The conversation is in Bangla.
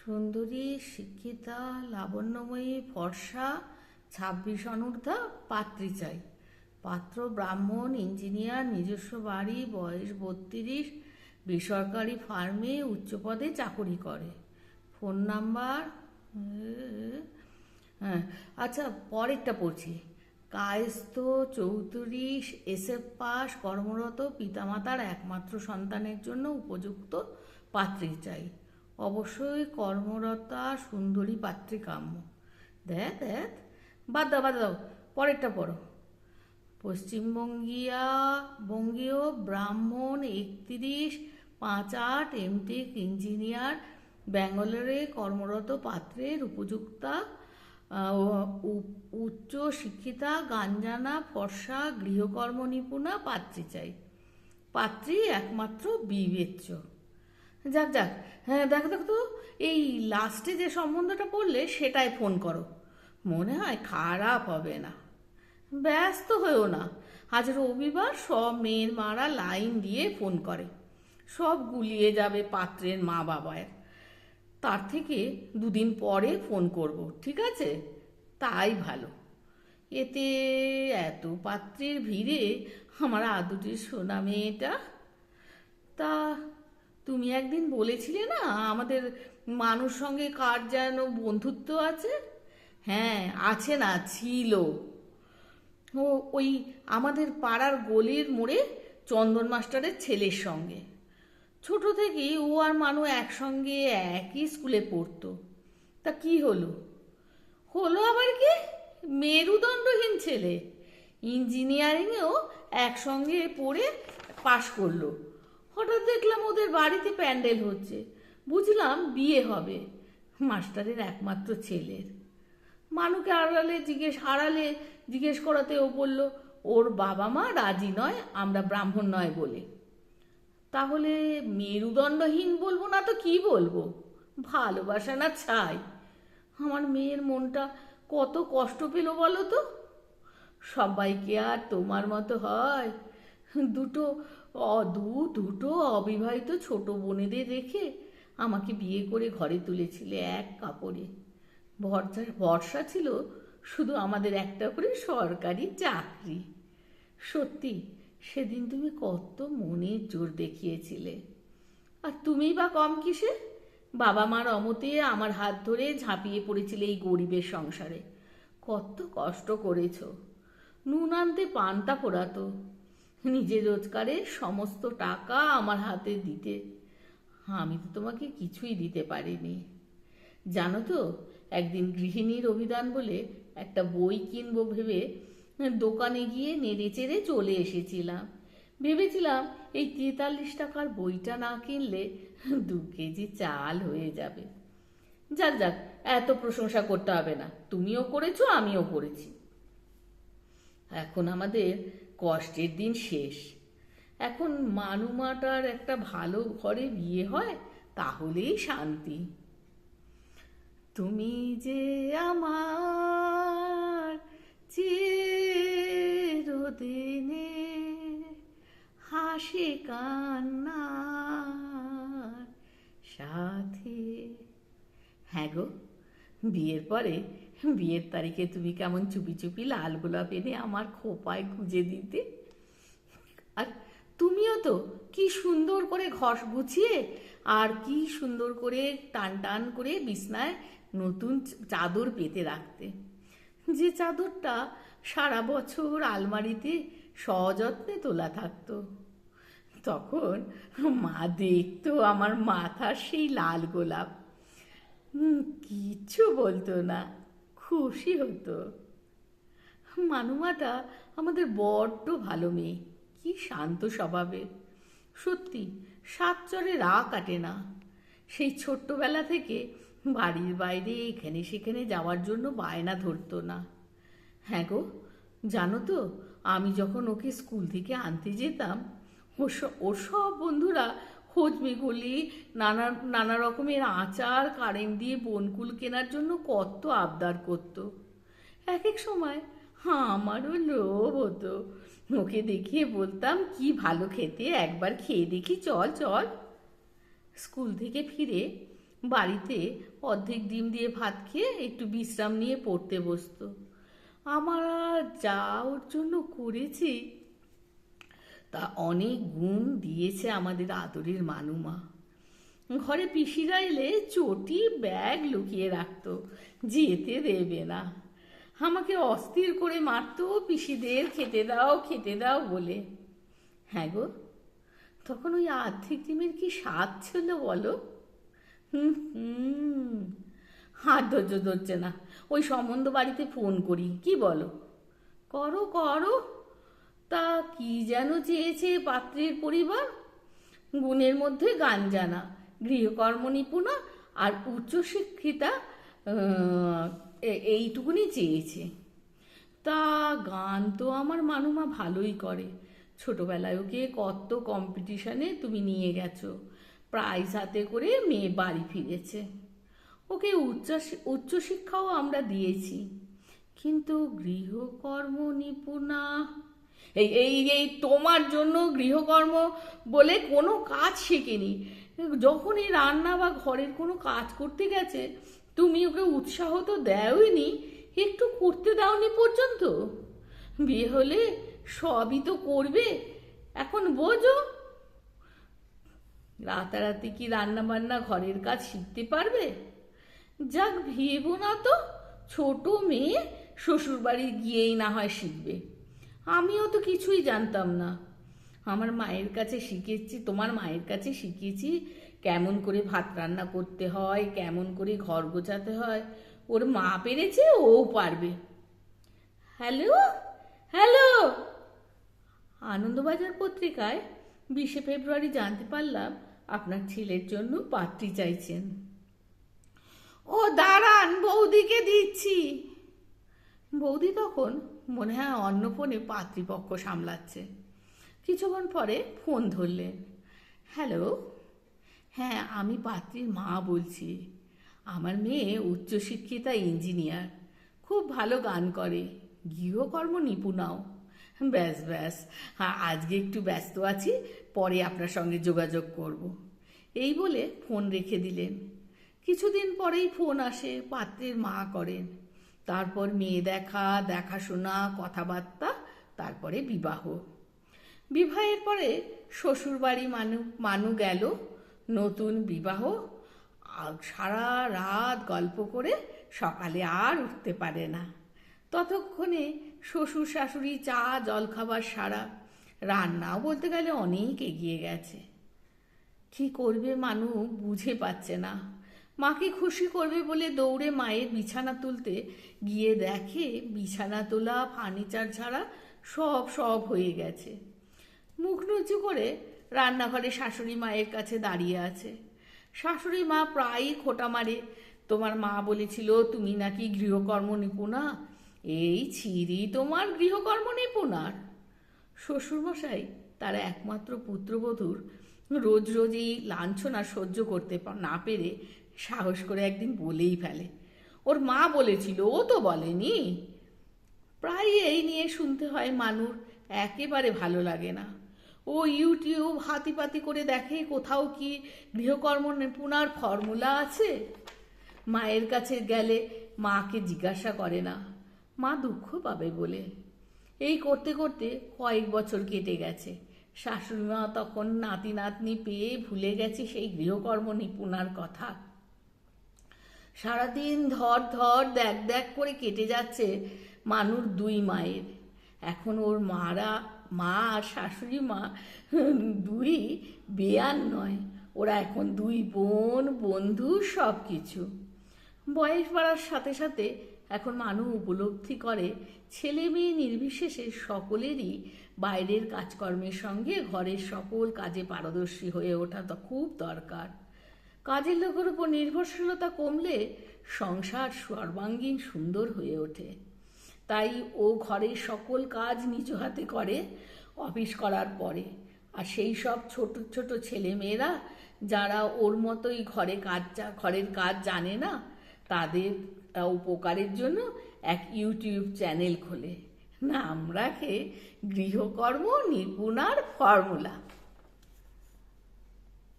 সুন্দরী, শিক্ষিতা, লাবণ্যময়ী, ফর্সা, 26 অনূর্ধ্বা পাত্রী চাই। পাত্র ব্রাহ্মণ, ইঞ্জিনিয়ার, নিজস্ব বাড়ি, বয়স 32, বেসরকারি ফার্মে উচ্চ পদে চাকরি করে। ফোন নাম্বার, হ্যাঁ, আচ্ছা, পরেরটা পড়ছি। কায়স্থ, চৌধুরী, এসএফ পাস, কর্মরত, পিতামাতার একমাত্র সন্তানের জন্য উপযুক্ত পাত্রী চাই। অবশ্যই কর্মরতা সুন্দরী পাত্রী কাম্য। দেখ দেখ, বাদ দাও, পরেরটা পড়ো। বঙ্গীয় ব্রাহ্মণ, 31, 5'8", এমটেক ইঞ্জিনিয়ার, ব্যাঙ্গালোরে কর্মরত পাত্রের উপযুক্তা, উচ্চ শিক্ষিতা, গান জানা, ফর্সা, গৃহকর্ম নিপুণা পাত্রী চাই। পাত্রী একমাত্র বিবেচ্য। যাক যাক, হ্যাঁ, দেখো দেখো তো, এই লাস্টে যে সম্বন্ধটা পড়লে সেটাই ফোন করো, মনে হয় খারাপ হবে না। ব্যস্ত হয়েও না, আজ রবিবার, সব মেয়ের মারা লাইন দিয়ে ফোন করে, সব গুলিয়ে যাবে পাত্রের মা বাবার। তার থেকে দুদিন পরে ফোন করব, ঠিক আছে? তাই ভালো। এতে এত পাত্রের ভিড়ে আমার আদুটির সোনা মেয়েটা। তা তুমি একদিন বলেছিলে না আমাদের মানুষ সঙ্গে কার যেন বন্ধুত্ব আছে? হ্যাঁ, আছে না, ছিল। ও ওই আমাদের পাড়ার গলির মোড়ে চন্দন মাস্টারের ছেলের সঙ্গে। ছোট থেকেই ও আর মানু একসঙ্গে একই স্কুলে পড়তো। তা কি হলো? হলো আবার কি, মেরুদণ্ডহীন ছেলে, ইঞ্জিনিয়ারিংয়েও একসঙ্গে পড়ে পাশ করলো। হঠাৎ দেখলাম ওদের বাড়িতে প্যান্ডেল হচ্ছে, বুঝলাম বিয়ে হবে মাস্টারের একমাত্র ছেলের। মানুকে আড়ালে জিজ্ঞেস করাতে ও বলল ওর বাবা মা রাজি নয়, আমরা ব্রাহ্মণ নয় বলে। তাহলে মেরুদণ্ডহীন বলবো না তো কি বলবো? ভালোবাসা না ছাই। আমার মেয়ের মনটা কত কষ্ট পেল বলো তো। সবাইকে আর তোমার মতো হয়? দুটো দুটো অবিবাহিত ছোট বোনেদের রেখে আমাকে বিয়ে করে ঘরে তুলেছিলে এক কাপড়ে। ভরসা ছিল শুধু আমাদের একটা করে সরকারি চাকরি। সত্যি, সেদিন তুমি কত মনের জোর দেখিয়েছিলে। আর তুমি বা কম কিসে? বাবা মার অমতে আমার হাত ধরে ঝাঁপিয়ে পড়েছিলে এই গরিবের সংসারে। কত কষ্ট করেছ। নুন আনতে পান্তা পোড়াতো, নিজের রোজগারের সমস্ত টাকা আমার হাতে দিতে। আমি তো তোমাকে কিছুই দিতে পারিনি। জানো তো, একদিন গৃহিণীর অভিধান বলে একটা বই কিনবো ভেবে দোকানে গিয়ে নেড়ে চেড়ে চলে এসেছিলাম। ভেবেছিলাম এই 43 টাকার বইটা না কিনলে 2 কেজি চাল হয়ে যাবে। যাক যাক, এত প্রশংসা করতে হবে না, তুমিও করেছো আমিও করেছি। এখন আমাদের কষ্টের দিন শেষ। এখন মানুমাটার একটা ভালো ঘরে বিয়ে হয়, তাহলেই শান্তি। তুমি যে আমার চিরদিনে হাসি কান্নার সাথী। হ্যাঁ গো, বিয়ের পরে বিয়ের তারিখে তুমি কেমন চুপি চুপি লাল গোলাপ এনে আমার খোপায় গুঁজে দিতে। আর তুমিও তো কি সুন্দর করে ঘর গুছিয়ে আর কি সুন্দর করে টান টান করে বিছনায় নতুন চাদর পেতে রাখতে, যে চাদরটা সারা বছর আলমারিতে সযত্নে তোলা থাকতো। তখন মা দেখতো আমার মাথার সেই লাল গোলাপ, কিচ্ছু বলতো না, খুশি হতো। মানুমাটা আমাদের বড্ড ভালো মেয়ে, কি শান্ত স্বভাবের। সত্যি, 7 চরে রাগ কাটে না। সেই ছোট্টবেলা থেকে বাড়ির বাইরে এখানে সেখানে যাওয়ার জন্য বায়না ধরতো না। হ্যাঁ গো, জানো তো, আমি যখন ওকে স্কুল থেকে আনতে যেতাম, ওর সব বন্ধুরা হজমিগুলি, নানা নানা রকমের আচার কারেন্ট দিয়ে বনকুল কেনার জন্য কত আবদার করতো। এক এক সময় আমারও লোভ হতো, ওকে দেখিয়ে বলতাম কি ভালো খেতে, একবার খেয়ে দেখি, চল চল। স্কুল থেকে ফিরে বাড়িতে অর্ধেক ডিম দিয়ে ভাত খেয়ে একটু বিশ্রাম নিয়ে পড়তে বসতো। আমার যা ওর জন্য করেছি তা অনেক গুণ দিয়েছে আমাদের আদরের মানুমা। ঘরে পিসিরা এলে চটি ব্যাগ লুকিয়ে রাখতো, যেতে দেবে না। আমাকে অস্থির করে মারতো পিসিদের খেতে দাও বলে। হ্যাঁ গো, তখন ওই আর্ধেক ডিমের কি স্বাদ ছিল বলো? হাত ধরছে না, ওই সম্বন্ধ বাড়িতে ফোন করি, কি বলো? করো করো। তা কি যেন চেয়েছে পাত্রের পরিবার? গুণের মধ্যে গান জানা, গৃহকর্ম নিপুণা আর উচ্চশিক্ষিতা, এইটুকুনি চেয়েছে। তা গান তো আমার মানুমা ভালোই করে। ছোটবেলায় ওকে কত কম্পিটিশনে তুমি নিয়ে গেছো, প্রাইজ হাতে করে মেয়ে বাড়ি ফিরেছে। ওকে উচ্চশিক্ষাও আমরা দিয়েছি, কিন্তু গৃহকর্ম নিপুণা, এই এই এই তোমার জন্য গৃহকর্ম বলে কোনো কাজ শেখেনি। যখন এই রান্না বা ঘরের কোনো কাজ করতে গেছে, তুমি ওকে উৎসাহ তো দেওইনি, একটু করতে দাওনি পর্যন্ত। বিয়ে হলে সবই তো করবে, এখন বোঝো। রাতারাতি কি রান্না বান্না ঘরের কাজ শিখতে পারবে? যাক, ভেবো না তো, ছোট মেয়ে শ্বশুর বাড়ি গিয়েই না হয় শিখবে। আমিও তো কিছুই জানতাম না। আমার মায়ের কাছে শিখেছি, তোমার মায়ের কাছে শিখেছি কেমন করে ভাত রান্না করতে হয়, কেমন করে ঘর গোছাতে হয়। ওর মা পেরেছে, ও পারবে। হ্যালো হ্যালো, আনন্দবাজার পত্রিকায় 20শে ফেব্রুয়ারি জানতে পারলাম আপনার ছেলের জন্য পাত্রী চাইছেন। ও দাঁড়ান, বৌদিকে দিচ্ছি। বৌদি তখন মনে হয় অন্য ফোনে পাত্রীপক্ষ সামলাচ্ছে। কিছুক্ষণ পরে ফোন ধরলেন। হ্যালো, হ্যাঁ আমি পাত্রীর মা বলছি। আমার মেয়ে উচ্চশিক্ষিতা ইঞ্জিনিয়ার, খুব ভালো গান করে, গৃহকর্ম নিপুণাও। ব্যাস ব্যাস, হ্যাঁ আজকে একটু ব্যস্ত আছি, পরে আপনার সঙ্গে যোগাযোগ করব। এই বলে ফোন রেখে দিলেন। কিছুদিন পরেই ফোন আসে, পাত্রের মা করেন। তারপর মেয়ে দেখাশোনা, কথাবার্তা, তারপরে বিবাহ। বিবাহের পরে শ্বশুরবাড়ি মানু গেল, নতুন বিবাহ। সারা রাত গল্প করে সকালে আর উঠতে পারে না। ততক্ষণে শ্বশুর শাশুড়ি চা জলখাবার সারা, রান্নাও বলতে গেলে অনেক এগিয়ে গেছে। কি করবে মানু বুঝে পাচ্ছে না। মাকে খুশি করবে বলে দৌড়ে মায়ের বিছানা তুলতে গিয়ে দেখে বিছানা তোলা, ফার্নিচার ছাড়া সব হয়ে গেছে। মুখ নিচু করে রান্নাঘরে শাশুড়ি মায়ের কাছে দাঁড়িয়ে আছে। শাশুড়ি মা প্রায়ই খোঁটা মারে, তোমার মা বলেছিল তুমি নাকি গৃহকর্ম নিপুণা, এই ছিরি তোমার গৃহকর্ম নিপুণার। শ্বশুরমশাই তার একমাত্র পুত্রবধূর রোজ এই লাঞ্ছনা সহ্য করতে না পেরে সাহস করে একদিন বলেই ফেলে, ওর মা বলেছিল, ও তো বলেনি। প্রায় এই নিয়ে শুনতে হয় মানুর, একেবারে ভালো লাগে না। ও ইউটিউব হাতিপাতি করে দেখে কোথাও কি গৃহকর্ম নিপুণার ফর্মুলা আছে। মায়ের কাছে গেলে মাকে জিজ্ঞাসা করে না, মা দুঃখ পাবে বলে। এই করতে করতে কয়েক বছর কেটে গেছে। শাশুড়িমা তখন নাতি নাতনি পেয়ে ভুলে গেছে সেই গৃহকর্ম নিপুণার কথা। সারাদিন ধর দেখ করে কেটে যাচ্ছে মানুর দুই মায়ের। এখন ওর মা আর শাশুড়ি মা দুই বেয়ান নয়, ওরা এখন দুই বোন, বন্ধু, সব কিছু। বয়স বাড়ার সাথে সাথে এখন মানুষ উপলব্ধি করে ছেলে মেয়ে নির্বিশেষে সকলেরই বাইরের কাজকর্মের সঙ্গে ঘরের সকল কাজে পারদর্শী হয়ে ওঠা তো খুব দরকার। কাজের লোকের উপর নির্ভরশীলতা কমলে সংসার সর্বাঙ্গীন সুন্দর হয়ে ওঠে। তাই ও ঘরের সকল কাজ নিজ হাতে করে অফিস করার পরে। আর সেই সব ছোট ছেলে মেয়েরা যারা ওর মতোই ঘরের কাজ জানে না, তাদের উপকারের জন্য এক ইউটিউব চ্যানেল খোলে, নাম রাখে গৃহকর্ম নিপুণার ফর্মুলা।